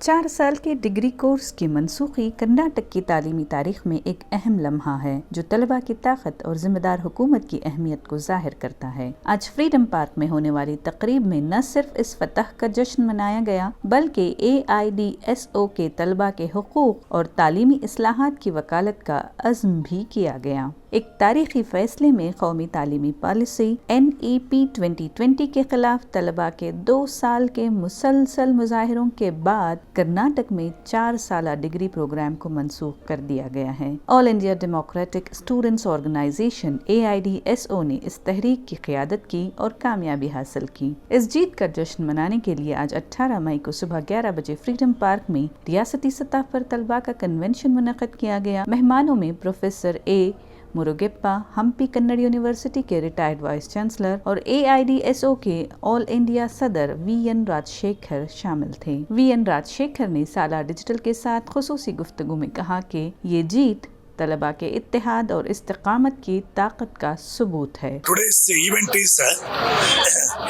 4 साल के degree course की मनसूखी कर्नाटक की तालीमी तारीख में एक अहम लम्हा है जो तलबा की ताकत और जिम्मेदार हुकूमत की अहमियत को जाहिर करता है। आज फ्रीडम पार्क में होने वाली तकरीब में न सिर्फ इस फतह का जश्न मनाया गया बल्कि AIDSO के तलबा के हुकूक और तालीमी इस्लाहात की वकालत का अज़्म भी किया गया। एक तारीखी फैसले में कौमी तालीमी पॉलिसी NEP 2020 के खिलाफ तलबा के 2 साल के मुसलसल मुजाहिरों के बाद कर्नाटक में 4 साला डिग्री प्रोग्राम को मनसूख कर दिया गया है। All India Democratic Students Organisation AIDSO ने इस तहरीक की क़यादत की और कामयाबी हासिल की। इस जीत का जश्न मनाने के लिए आज 18 मई को सुबह 11 बजे फ्रीडम पार्क में रियासती सतह पर तलबा का कन्वेंशन मुनक़्क़द किया गया। मेहमानों में professor A Murugeppa, Hampi Kannada university के रिटायर्ड वाइस चांसलर और AIDSO के ऑल इंडिया सदर VN राजशेखर शामिल थे। VN राजशेखर ने साला डिजिटल के साथ खुसूसी गुफ्तगू में कहा कि ये जीत तलबा के इत्तेहाद और इस्तिकामत की ताकत का सबूत है। Today's event is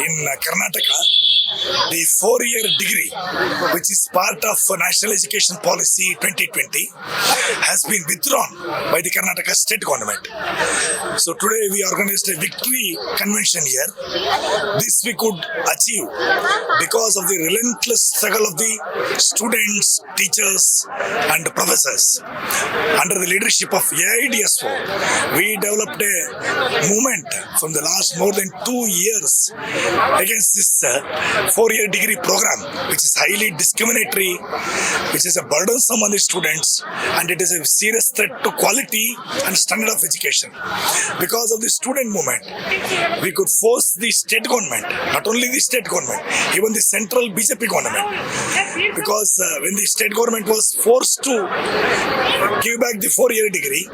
in Karnataka. The 4-year degree, which is part of National Education Policy 2020, has been withdrawn by the Karnataka state government. So today we organized a victory convention here. This we could achieve because of the relentless struggle of the students, teachers and professors. Under the leadership of AIDSO, we developed a movement from the last more than 2 years against this 4-year degree program, which is highly discriminatory, which is a burdensome on the students, and it is a serious threat to quality and standard of education. Because of the student movement, we could force the state government, not only the state government, even the central BJP government, because when the state government was forced to give back the 4-year degree,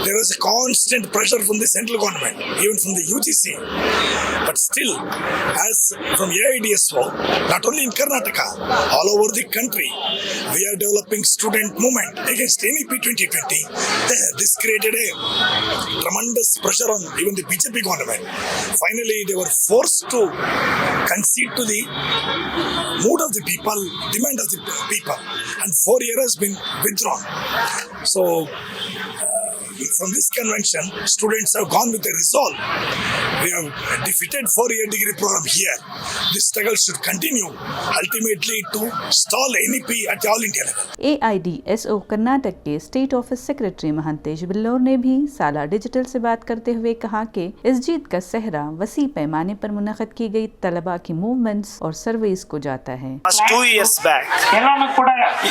there was a constant pressure from the central government, even from the UGC. But still, as from AIDSO, not only in Karnataka, all over the country, we are developing student movement against NEP 2020. This created a tremendous pressure on even the BJP government. Finally, they were forced to concede to the mood of the people, demand of the people, and 4 years has been withdrawn. So, from this convention, students have gone with a resolve. We have defeated 4-year degree program here. This struggle should continue, ultimately to stall NEP at all India level. AIDSO Karnataka के state office secretary Mahantesh बिल्लोर ने भी साला digital से बात करते हुए कहा कि इस जीत का सेहरा वसी पैमाने पर मुनक़्क़द की गई तलबा की मूवमेंट्स और सर्वेस को जाता है। Last 2 years back,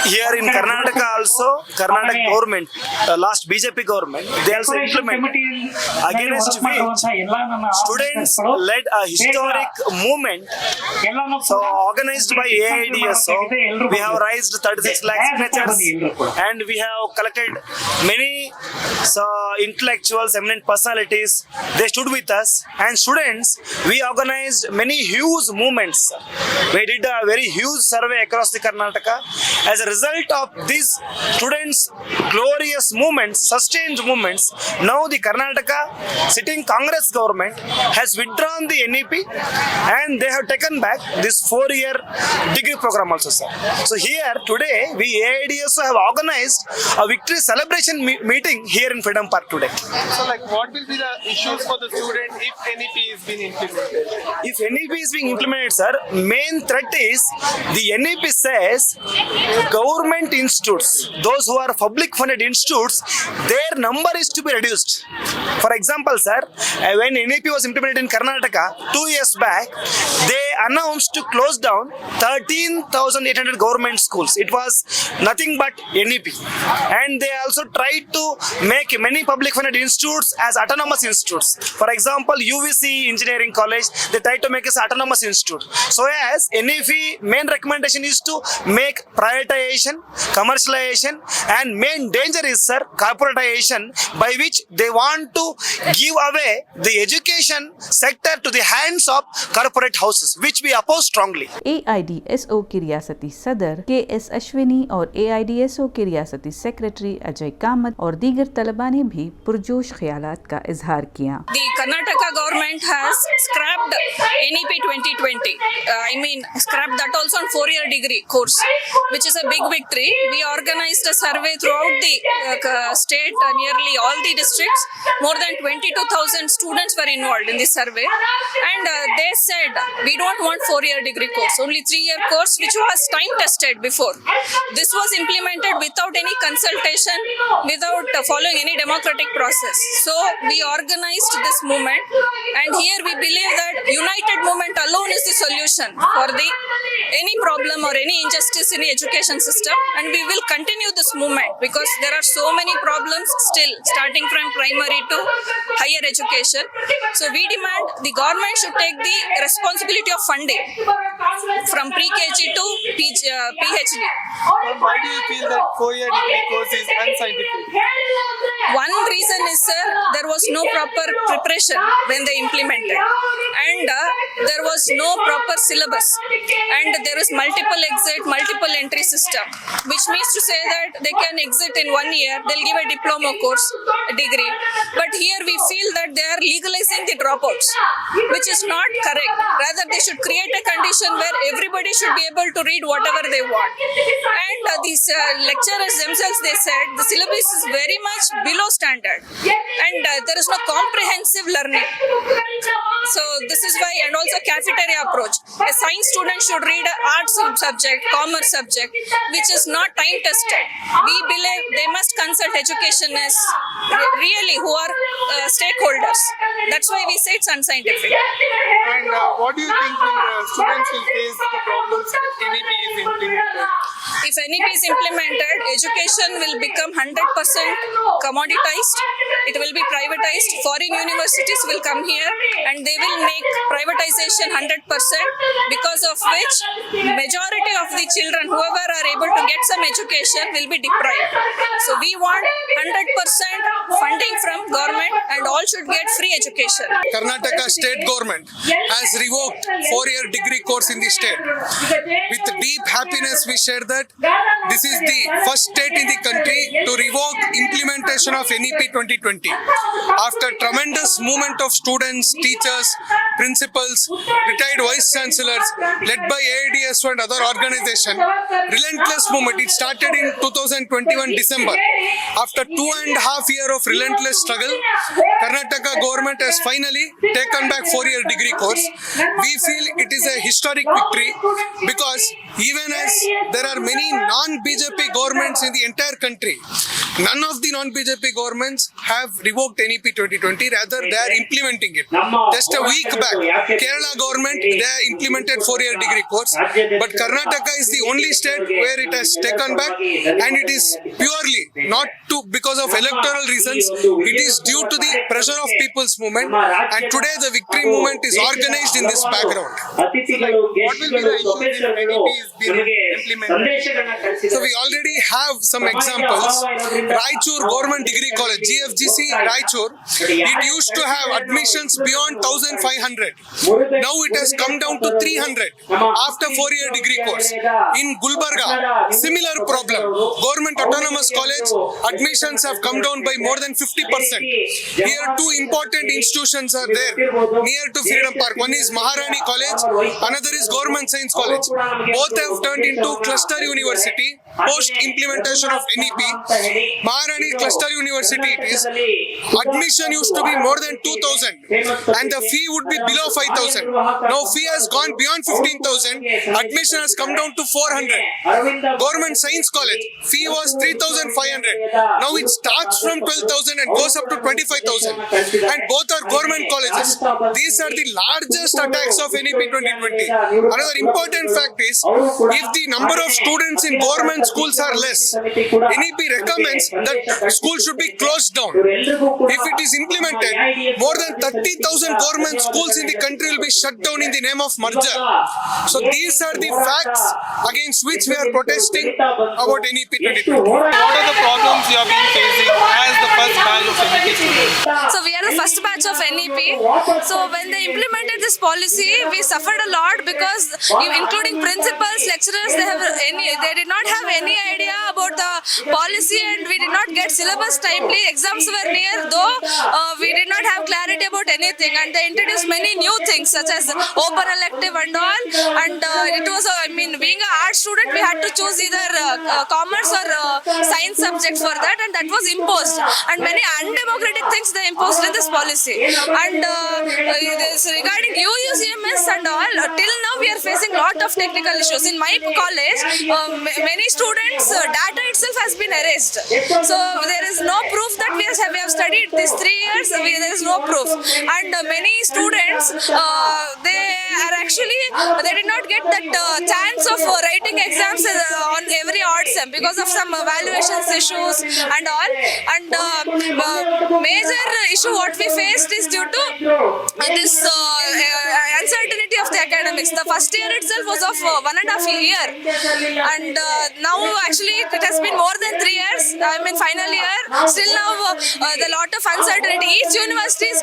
here in Karnataka also, Karnataka government, last BJP government, they also implemented against which students led a historic movement. So organized by AIDSO, we have raised 36 lakh signatures and we have collected many intellectuals, eminent personalities. They stood with us, and students, we organized many huge movements. We did a very huge survey across the Karnataka. As a result of these students' glorious movements, sustained movements, now the Karnataka sitting Congress government has withdrawn the NEP and they have taken back this 4-year degree program also, sir. So here today we AIDSO have organized a victory celebration meeting here in Freedom Park today. So what will be the issues for the student if NEP is being implemented? If NEP is being implemented, sir, main threat is the NEP says government institutes, those who are public funded institutes, their number is to be reduced. For example, sir, when NEP was implemented in Karnataka 2 years back, they announced to close down 13,800 government schools. It was nothing but NEP. And they also tried to make many public funded institutes as autonomous institutes. For example, UVC Engineering College, they tried to make it as autonomous institute. So as NEP main recommendation is to make privatization, commercialization, and main danger is, sir, corporatization, by which they want to give away the education education sector to the hands of corporate houses, which we oppose strongly. AIDSO की रियासती सदर KS Ashwini और AIDSO के रियासती secretary Ajay Kamat और दीगर तलबा ने भी पुरजोश ख्यालात का इजहार किया। The Karnataka government has scrapped NEP 2020. Scrapped that also on 4-year degree course, which is a big victory. We organized a survey throughout the state, nearly all the districts. More than 22,000 students were involved in this survey, and they said we don't want 4-year degree course, only 3-year course, which was time tested before. This was implemented without any consultation, without following any democratic process. So we organized this movement, and here we believe that united movement alone is the solution for any problem or any injustice in the education system, and we will continue this movement because there are so many problems still, starting from primary to higher education. So we demand the government should take the responsibility of funding from pre-KG to PhD. Why do you feel that 4-year degree course is unscientific? One reason is, sir, there was no proper preparation when they implemented, and there was no proper syllabus, and there is multiple exit, multiple entry system, which means to say that they can exit in 1 year, they'll give a diploma course, a degree, but here we feel that they are legalizing the dropouts, which is not correct. Rather, they should create a condition where everybody should be able to read whatever they want. And these lecturers themselves, they said the syllabus is very much below standard, and there is no comprehensive learning. So this is why, and also cafeteria approach. A science student should read an arts subject, commerce subject, which is not time tested. We believe they must consult educationists really who are stakeholders. That's why we say it's unscientific. And what do you think students will face the problems if NEP is implemented? If NEP is implemented, education will become 100% commoditized. It will be privatized. Foreign universities will come here and they will make privatization 100%, because of which majority of the children, whoever are able to get some education, will be deprived. So we want 100% funding from government and all should get free education. Karnataka state government has revoked 4-year degree course in the state. With deep happiness, we share that this is the first state in the country to revoke implementation of NEP 2020. After tremendous movement of students, teachers, principals, retired vice chancellors, led by AIDSO and other organizations, relentless movement. It started in 2021 December. After 2.5 years of relentless struggle, Karnataka government has finally taken back 4-year degree course. We feel it is a historic victory because even as there are many non-BJP governments in the entire country, none of the non-BJP governments have revoked NEP 2020, rather they are implementing it. Just a week back, Kerala government, they implemented 4-year degree course, but Karnataka is the only state where it has taken back, and it is purely not because of electoral reasons, it is due to the pressure of people's movement, and today the victory movement is organized in this background. What will be the issues if NEP is being implemented? So we already have some examples. Raichur Government Degree College, GFGC Raichur, it used to have admissions beyond 1,500. Now it has come down to 300 after 4-year degree course. In Gulbarga, similar problem. Government Autonomous College, admissions have come down by more than 50%. Here two important institutions are there near to Freedom Park. One is Maharani College, another is Government Science College. Both have turned into cluster university post implementation of NEP. Maharani Cluster University it is. Admission used to be more than 2,000 and the fee would be below 5,000. Now fee has gone beyond 15,000. Admission has come down to 400. Government Science College, fee was 3,500. Now it starts from 12,000 and goes up to 25,000. And both are government colleges. These are the largest attacks of NEP 2020. Another important fact is, if the number of students in government schools are less, NEP recommends that schools should be closed down. If it is implemented, more than 30,000 government schools in the country will be shut down in the name of merger. So these are the facts against which we are protesting about NEP 2020. What are the problems you are being facing as the first batch of NEP students? So we are the first batch of NEP. So when they implemented this policy, we suffered a lot because including principals, lecturers, they did not have any idea about the policy, and we did not get syllabus timely. Exams were near, though we did not have clarity about anything, and they introduced many new things such as open elective and all. And it was, being an art student, we had to choose either commerce or science subject for that, and that was imposed. And many undemocratic things they imposed in this policy. And regarding UUCMS and all, till now we are facing lot of technical issues. In my college, many students' data itself has been erased. So there is no proof that we have studied these 3 years. There is no proof. And many students, they did not get that chance of writing exams on every odd sem because of some evaluations issues and all. And major issue what we faced is due to this uncertainty of the academics. The first year itself was of 1.5 year, and now actually it has been more than 3 years. Final year. Still now the lot of uncertainty. Each university is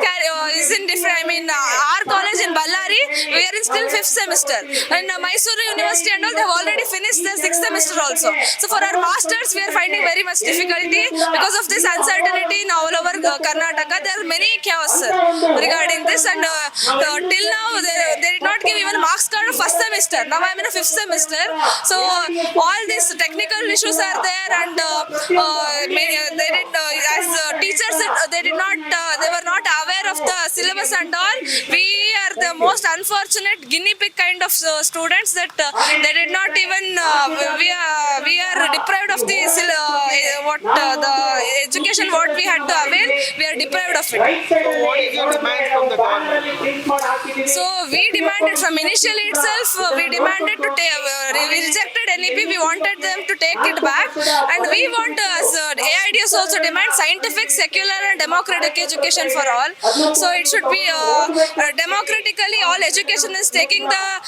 in different. Our college in Ballari, we are in still 5th semester, and Mysore University and all, they have already finished their 6th semester also. So for our masters, we are finding very much difficulty because of this uncertainty in all over Karnataka. There are many chaos regarding this, and till now they did not give even marks card of first semester. Now I am in a 5th semester, so all these technical issues are there, and they did as teachers they were not aware of the syllabus and all. We are the most unfortunate guinea pig kind of students that they did not even we are deprived of the education what we had to avail. We are deprived of it. So what is your demand from the government? So we demanded from initially itself, we demanded to we rejected NEP, we wanted them to take it back, and we want as AIDS also demand scientific, secular and democratic education for all. So it should be democratically, all education is taking the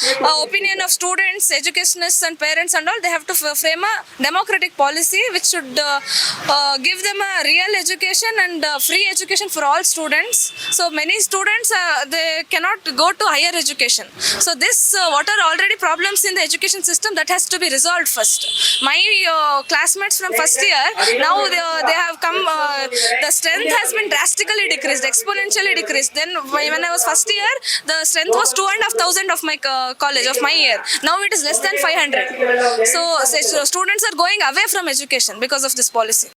opinion of students, educationists and parents and all. They have to frame a democratic policy which should give them a real education and free education for all students. So many students they cannot go to higher education. So this what are already problems in the education system that has to be resolved first. My classmates from first year, now they have come, the strength has been drastically decreased, exponentially decreased. Then when I was first year, the strength was 2,500 of my college, of my year. Now it is less than 500. So students are going away from education because of this policy.